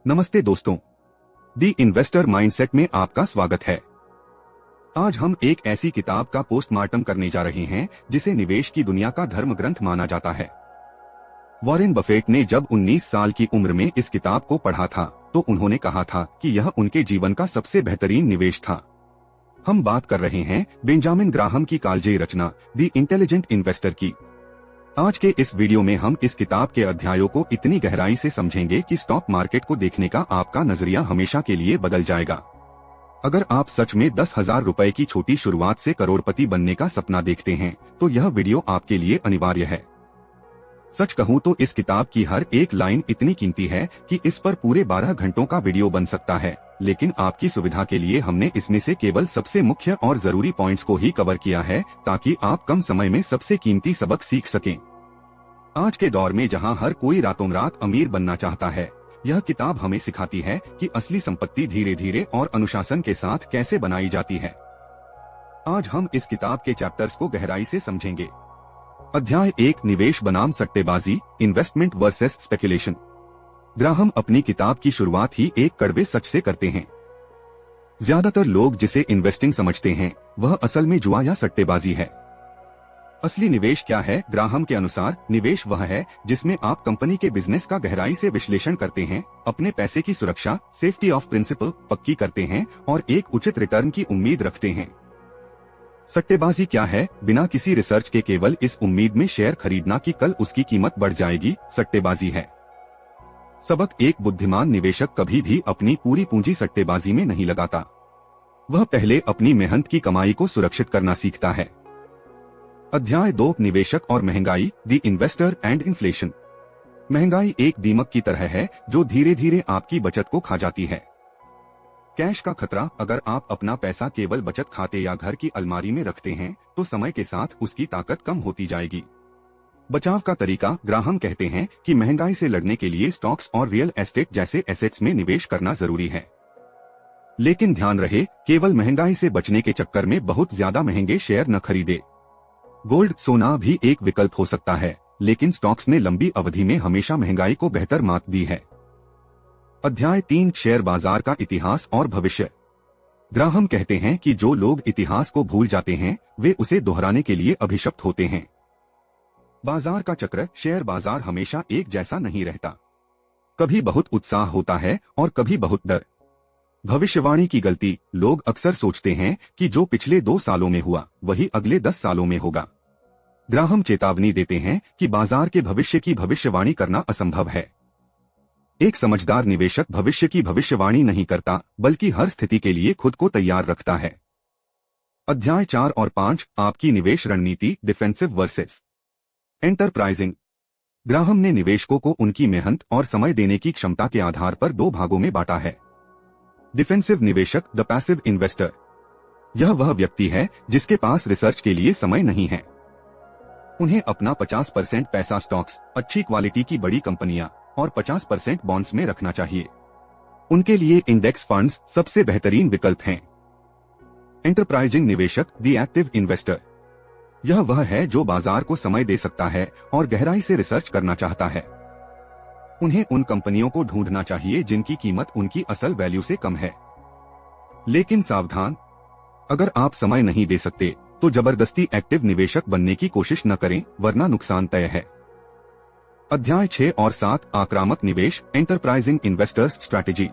नमस्ते दोस्तों, दी investor mindset में आपका स्वागत है। आज हम एक ऐसी किताब का पोस्टमार्टम करने जा रहे हैं जिसे निवेश की दुनिया का धर्म ग्रंथ माना जाता है। वॉरेन बफेट ने जब 19 साल की उम्र में इस किताब को पढ़ा था तो उन्होंने कहा था कि यह उनके जीवन का सबसे बेहतरीन निवेश था। हम बात कर रहे हैं बेंजामिन ग्राहम की कालजयी रचना दी इंटेलिजेंट इन्वेस्टर की। आज के इस वीडियो में हम इस किताब के अध्यायों को इतनी गहराई से समझेंगे कि स्टॉक मार्केट को देखने का आपका नजरिया हमेशा के लिए बदल जाएगा। अगर आप सच में 10,000 रुपए की छोटी शुरुआत से करोड़पति बनने का सपना देखते हैं तो यह वीडियो आपके लिए अनिवार्य है। सच कहूं तो इस किताब की हर एक लाइन इतनी कीमती है कि इस पर पूरे 12 घंटों का वीडियो बन सकता है, लेकिन आपकी सुविधा के लिए हमने इसमें से केवल सबसे मुख्य और जरूरी पॉइंट्स को ही कवर किया है ताकि आप कम समय में सबसे कीमती सबक सीख सकें। आज के दौर में जहां हर कोई रातों रात अमीर बनना चाहता है, यह किताब हमें सिखाती है कि असली संपत्ति धीरे धीरे और अनुशासन के साथ कैसे बनाई जाती है। आज हम इस किताब के चैप्टर्स को गहराई से समझेंगे। अध्याय 1, निवेश बनाम सट्टेबाजी, इन्वेस्टमेंट वर्सेस स्पेकुलेशन। ग्राहम अपनी किताब की शुरुआत ही एक कड़वे सच से करते हैं। ज्यादातर लोग जिसे इन्वेस्टिंग समझते हैं वह असल में जुआ या सट्टेबाजी है। असली निवेश क्या है? ग्राहम के अनुसार निवेश वह है जिसमें आप कंपनी के बिजनेस का गहराई से विश्लेषण करते हैं, अपने पैसे की सुरक्षा सेफ्टी ऑफ प्रिंसिपल पक्की करते हैं और एक उचित रिटर्न की उम्मीद रखते हैं। सट्टेबाजी क्या है? बिना किसी रिसर्च के केवल इस उम्मीद में शेयर खरीदना कि कल उसकी कीमत बढ़ जाएगी, सट्टेबाजी है। सबक 1, बुद्धिमान निवेशक कभी भी अपनी पूरी पूंजी सट्टेबाजी में नहीं लगाता। वह पहले अपनी मेहनत की कमाई को सुरक्षित करना सीखता है। अध्याय 2, निवेशक और महंगाई, द इन्वेस्टर एंड इन्फ्लेशन। महंगाई एक दीमक की तरह है जो धीरे धीरे आपकी बचत को खा जाती है। कैश का खतरा, अगर आप अपना पैसा केवल बचत खाते या घर की अलमारी में रखते हैं तो समय के साथ उसकी ताकत कम होती जाएगी। बचाव का तरीका, ग्राहम कहते हैं कि महंगाई से लड़ने के लिए स्टॉक्स और रियल एस्टेट जैसे एसेट्स में निवेश करना जरूरी है। लेकिन ध्यान रहे, केवल महंगाई से बचने के चक्कर में बहुत ज्यादा महंगे शेयर न खरीदे। गोल्ड, सोना भी एक विकल्प हो सकता है, लेकिन स्टॉक्स ने लंबी अवधि में हमेशा महंगाई को बेहतर मात दी है। अध्याय 3, शेयर बाजार का इतिहास और भविष्य। ग्राहम कहते हैं कि जो लोग इतिहास को भूल जाते हैं वे उसे दोहराने के लिए अभिशप्त होते हैं। बाजार का चक्र, शेयर बाजार हमेशा एक जैसा नहीं रहता। कभी बहुत उत्साह होता है और कभी बहुत डर। भविष्यवाणी की गलती, लोग अक्सर सोचते हैं कि जो पिछले 2 सालों में हुआ वही अगले 10 सालों में होगा। ग्राहम चेतावनी देते हैं कि बाजार के भविष्य की भविष्यवाणी करना असंभव है। एक समझदार निवेशक भविष्य की भविष्यवाणी नहीं करता बल्कि हर स्थिति के लिए खुद को तैयार रखता है। अध्याय 4 और 5, आपकी निवेश रणनीति, डिफेंसिव वर्सेस एंटरप्राइजिंग। ग्राहम ने निवेशकों को उनकी मेहनत और समय देने की क्षमता के आधार पर 2 भागों में बांटा है। डिफेंसिव निवेशक, द पैसिव इन्वेस्टर। यह वह व्यक्ति है जिसके पास रिसर्च के लिए समय नहीं है। उन्हें अपना 50% पैसा स्टॉक्स, अच्छी क्वालिटी की बड़ी कंपनियां और 50% बॉन्ड्स में रखना चाहिए। उनके लिए इंडेक्स फंड्स सबसे बेहतरीन विकल्प हैं। एंटरप्राइजिंग निवेशक, द एक्टिव इन्वेस्टर। यह वह है जो बाजार को समय दे सकता है और गहराई से रिसर्च करना चाहता है। उन्हें उन कंपनियों को ढूंढना चाहिए जिनकी कीमत उनकी असल वैल्यू से कम है। लेकिन सावधान, अगर आप समय नहीं दे सकते तो जबरदस्ती एक्टिव निवेशक बनने की कोशिश न करें, वरना नुकसान तय है। अध्याय 6 और 7, आक्रामक निवेश, एंटरप्राइजिंग इन्वेस्टर्स स्ट्रैटेजी।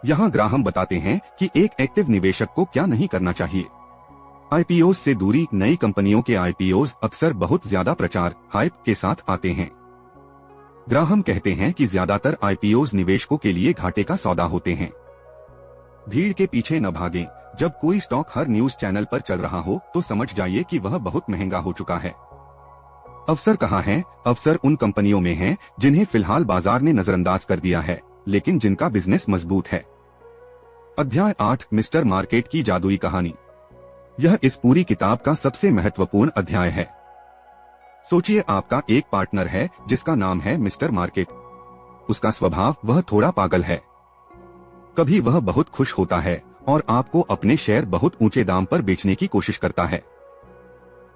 यहां ग्राहम बताते हैं कि एक एक्टिव निवेशक को क्या नहीं करना चाहिए। आईपीओज से दूरी, नई कंपनियों के आईपीओज अक्सर बहुत ज्यादा प्रचार, हाइप के साथ आते हैं। ग्राहम कहते हैं कि ज्यादातर आईपीओज निवेशकों के लिए घाटे का सौदा होते हैं। भीड़ के पीछे न भागें। जब कोई स्टॉक हर न्यूज चैनल पर चल रहा हो तो समझ जाइए कि वह बहुत महंगा हो चुका है। अवसर कहाँ हैं? अवसर उन कंपनियों में हैं जिन्हें फिलहाल बाजार ने नजरअंदाज कर दिया है, लेकिन जिनका बिजनेस मजबूत है। अध्याय 8, मिस्टर मार्केट की जादुई कहानी। यह इस पूरी किताब का सबसे महत्वपूर्ण अध्याय है। सोचिए, आपका एक पार्टनर है जिसका नाम है मिस्टर मार्केट। उसका स्वभाव, वह थोड़ा पागल है। कभी वह बहुत खुश होता है और आपको अपने शेयर बहुत ऊंचे दाम पर बेचने की कोशिश करता है।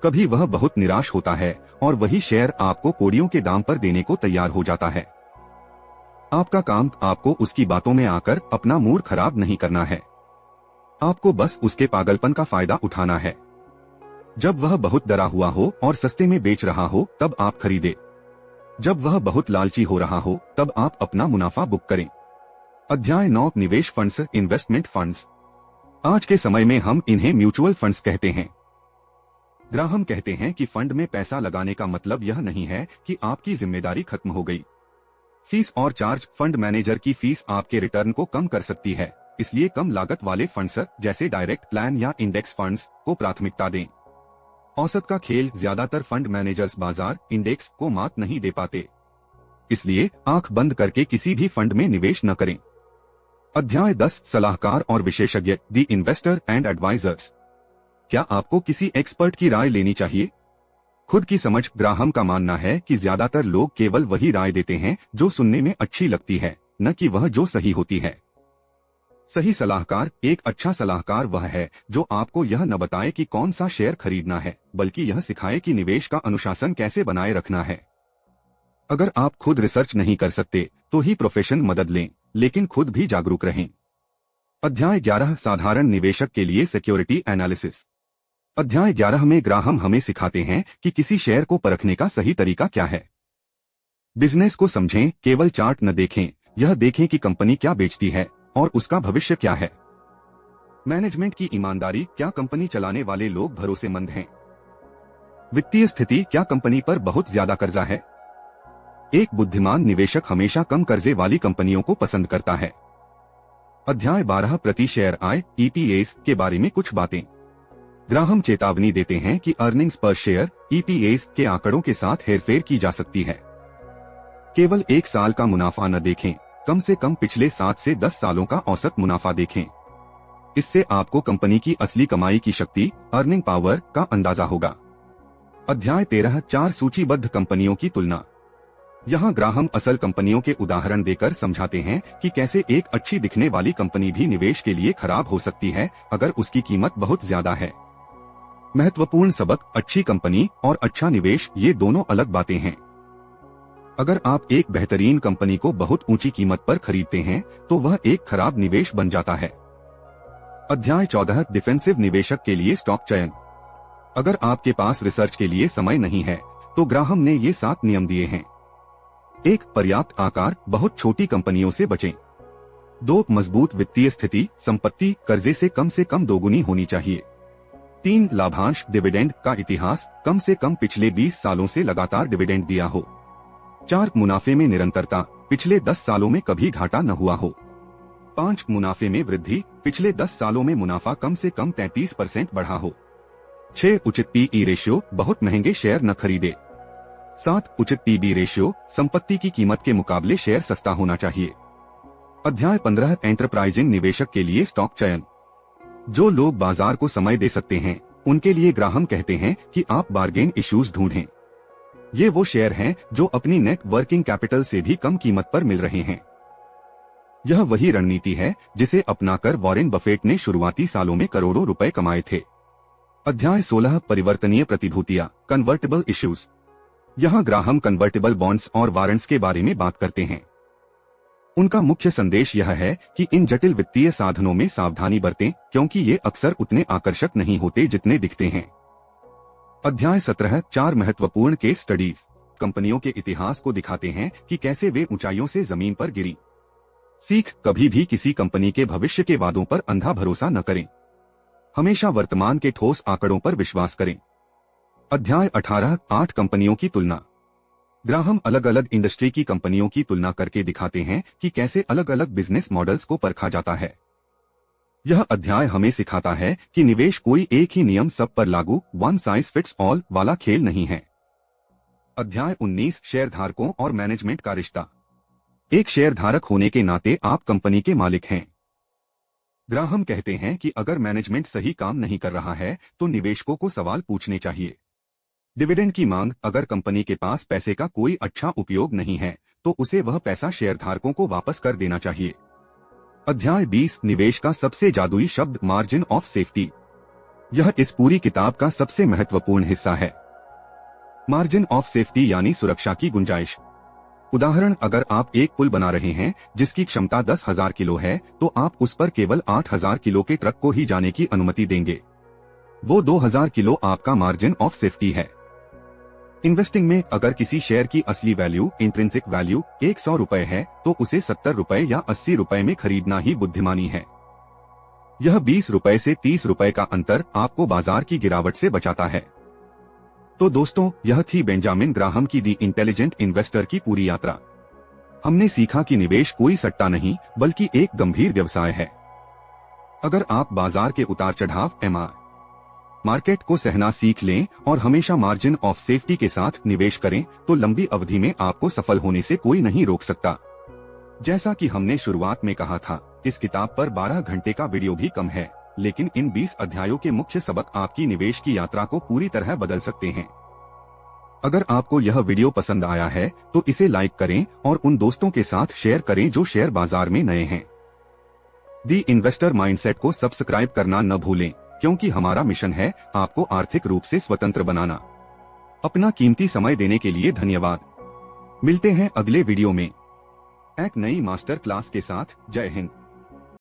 कभी वह बहुत निराश होता है और वही शेयर आपको कौड़ियों के दाम पर देने को तैयार हो जाता है। आपका काम आपको उसकी बातों में आकर अपना मूड खराब नहीं करना है। आपको बस उसके पागलपन का फायदा उठाना है। जब वह बहुत डरा हुआ हो और सस्ते में बेच रहा हो तब आप खरीदे। जब वह बहुत लालची हो रहा हो तब आप अपना मुनाफा बुक करें। अध्याय 9 निवेश फंड्स, इन्वेस्टमेंट फंड्स। आज के समय में हम इन्हें म्यूचुअल फंड्स कहते हैं। ग्राहम कहते हैं कि फंड में पैसा लगाने का मतलब यह नहीं है कि आपकी जिम्मेदारी खत्म हो गई। फीस और चार्ज, फंड मैनेजर की फीस आपके रिटर्न को कम कर सकती है, इसलिए कम लागत वाले फंड्स जैसे डायरेक्ट प्लान या इंडेक्स फंड्स को प्राथमिकता दें। औसत का खेल, ज्यादातर फंड मैनेजर्स बाजार इंडेक्स को मात नहीं दे पाते, इसलिए आंख बंद करके किसी भी फंड में निवेश न करें। अध्याय 10 सलाहकार और विशेषज्ञ, दी इन्वेस्टर एंड एडवाइजर्स। क्या आपको किसी एक्सपर्ट की राय लेनी चाहिए? खुद की समझ। ग्राहम का मानना है कि ज्यादातर लोग केवल वही राय देते हैं जो सुनने में अच्छी लगती है, न कि वह जो सही होती है। सही सलाहकार, एक अच्छा सलाहकार वह है जो आपको यह न बताए कि कौन सा शेयर खरीदना है, बल्कि यह सिखाए कि निवेश का अनुशासन कैसे बनाए रखना है। अगर आप खुद रिसर्च नहीं कर सकते तो ही प्रोफेशन मदद लें, लेकिन खुद भी जागरूक रहें। अध्याय 11 साधारण निवेशक के लिए सिक्योरिटी एनालिसिस। अध्याय 11 में ग्राहम हमें सिखाते हैं कि किसी शेयर को परखने का सही तरीका क्या है। बिजनेस को समझें, केवल चार्ट न देखें, यह देखें कि कंपनी क्या बेचती है और उसका भविष्य क्या है। मैनेजमेंट की ईमानदारी, क्या कंपनी चलाने वाले लोग भरोसेमंद हैं। वित्तीय स्थिति, क्या कंपनी पर बहुत ज्यादा कर्जा है। एक बुद्धिमान निवेशक हमेशा कम कर्जे वाली कंपनियों को पसंद करता है। अध्याय 12 प्रति शेयर आय, ईपीएस के बारे में कुछ बातें। ग्राहम चेतावनी देते हैं कि अर्निंग्स पर शेयर, ईपीएस के आंकड़ों के साथ हेरफेर की जा सकती है। केवल एक साल का मुनाफा न देखें, कम से कम पिछले 7 से 10 सालों का औसत मुनाफा देखें। इससे आपको कंपनी की असली कमाई की शक्ति, अर्निंग पावर का अंदाजा होगा। अध्याय 13 4 सूचीबद्ध कंपनियों की तुलना। यहाँ ग्राहम असल कंपनियों के उदाहरण देकर समझाते हैं कि कैसे एक अच्छी दिखने वाली कंपनी भी निवेश के लिए खराब हो सकती है अगर उसकी कीमत बहुत ज्यादा है। महत्वपूर्ण सबक, अच्छी कंपनी और अच्छा निवेश ये दोनों अलग बातें हैं। अगर आप एक बेहतरीन कंपनी को बहुत ऊंची कीमत पर खरीदते हैं तो वह एक खराब निवेश बन जाता है। अध्याय 14 डिफेंसिव निवेशक के लिए स्टॉक चयन। अगर आपके पास रिसर्च के लिए समय नहीं है तो ग्राहम ने ये 7 नियम दिए हैं। 1 पर्याप्त आकार, बहुत छोटी कंपनियों से बचें। 2 मजबूत वित्तीय स्थिति, संपत्ति कर्जे से कम दोगुनी होनी चाहिए। 3 लाभांश, डिविडेंड का इतिहास, कम से कम पिछले 20 सालों से लगातार डिविडेंड दिया हो। 4 मुनाफे में निरंतरता, पिछले 10 सालों में कभी घाटा न हुआ हो। 5 मुनाफे में वृद्धि, पिछले 10 सालों में मुनाफा कम से कम 33% बढ़ा हो। 6 उचित पीई रेशियो, बहुत महंगे शेयर न खरीदे। 7 उचित पीबी रेशियो, संपत्ति की कीमत के मुकाबले शेयर सस्ता होना चाहिए। अध्याय 15 एंटरप्राइजिंग निवेशक के लिए स्टॉक चयन। जो लोग बाजार को समय दे सकते हैं उनके लिए ग्राहम कहते हैं कि आप बार्गेन इश्यूज ढूंढें। ये वो शेयर हैं जो अपनी नेट वर्किंग कैपिटल से भी कम कीमत पर मिल रहे हैं। यह वही रणनीति है जिसे अपनाकर वॉरेन बफेट ने शुरुआती सालों में करोड़ों रुपए कमाए थे। अध्याय 16 परिवर्तनीय प्रतिभूतियां, कन्वर्टेबल इश्यूज। यहाँ ग्राहम कन्वर्टेबल बॉन्ड्स और वारंट्स के बारे में बात करते हैं। उनका मुख्य संदेश यह है कि इन जटिल वित्तीय साधनों में सावधानी बरतें क्योंकि ये अक्सर उतने आकर्षक नहीं होते जितने दिखते हैं। अध्याय 17 4 महत्वपूर्ण केस स्टडीज। कंपनियों के इतिहास को दिखाते हैं कि कैसे वे ऊंचाइयों से जमीन पर गिरी। सीख, कभी भी किसी कंपनी के भविष्य के वादों पर अंधा भरोसा न करें। हमेशा वर्तमान के ठोस आंकड़ों पर विश्वास करें। अध्याय 18 8 कंपनियों की तुलना। ग्राहम अलग अलग इंडस्ट्री की कंपनियों की तुलना करके दिखाते हैं कि कैसे अलग अलग बिजनेस मॉडल्स को परखा जाता है। यह अध्याय हमें सिखाता है कि निवेश कोई एक ही नियम सब पर लागू, वन साइज फिट्स ऑल वाला खेल नहीं है। अध्याय 19 शेयरधारकों और मैनेजमेंट का रिश्ता। एक शेयरधारक होने के नाते आप कंपनी के मालिक हैं। ग्राहम कहते हैं कि अगर मैनेजमेंट सही काम नहीं कर रहा है तो निवेशकों को सवाल पूछने चाहिए। डिविडेंड की मांग, अगर कंपनी के पास पैसे का कोई अच्छा उपयोग नहीं है तो उसे वह पैसा शेयरधारकों को वापस कर देना चाहिए। अध्याय 20 निवेश का सबसे जादुई शब्द, मार्जिन ऑफ सेफ्टी। यह इस पूरी किताब का सबसे महत्वपूर्ण हिस्सा है। मार्जिन ऑफ सेफ्टी यानी सुरक्षा की गुंजाइश। उदाहरण, अगर आप एक पुल बना रहे हैं जिसकी क्षमता 10,000 किलो है, तो आप उस पर केवल 8,000 किलो के ट्रक को ही जाने की अनुमति देंगे। वो 2,000 किलो आपका मार्जिन ऑफ सेफ्टी है। इन्वेस्टिंग में अगर किसी शेयर की असली वैल्यू, इंट्रिंसिक वैल्यू 100 रुपए है, तो उसे 70 रुपए या 80 रुपए में खरीदना ही बुद्धिमानी है। यह 20 रुपए से 30 रुपए का अंतर आपको बाजार की गिरावट से बचाता है। तो दोस्तों, यह थी बेंजामिन ग्राहम की दी इंटेलिजेंट इन्वेस्टर की पूरी यात्रा। हमने सीखा कि निवेश कोई सट्टा नहीं, बल्कि एक गंभीर व्यवसाय है। अगर आप बाजार के उतार चढ़ाव मार्केट को सहना सीख लें और हमेशा मार्जिन ऑफ सेफ्टी के साथ निवेश करें, तो लंबी अवधि में आपको सफल होने से कोई नहीं रोक सकता। जैसा कि हमने शुरुआत में कहा था, इस किताब पर 12 घंटे का वीडियो भी कम है, लेकिन इन 20 अध्यायों के मुख्य सबक आपकी निवेश की यात्रा को पूरी तरह बदल सकते हैं। अगर आपको यह वीडियो पसंद आया है, तो इसे लाइक करें और उन दोस्तों के साथ शेयर करें जो शेयर बाजार में नए हैं। दी इन्वेस्टर माइंडसेट को सब्सक्राइब करना न भूलें, क्योंकि हमारा मिशन है आपको आर्थिक रूप से स्वतंत्र बनाना। अपना कीमती समय देने के लिए धन्यवाद। मिलते हैं अगले वीडियो में एक नई मास्टर क्लास के साथ। जय हिंद।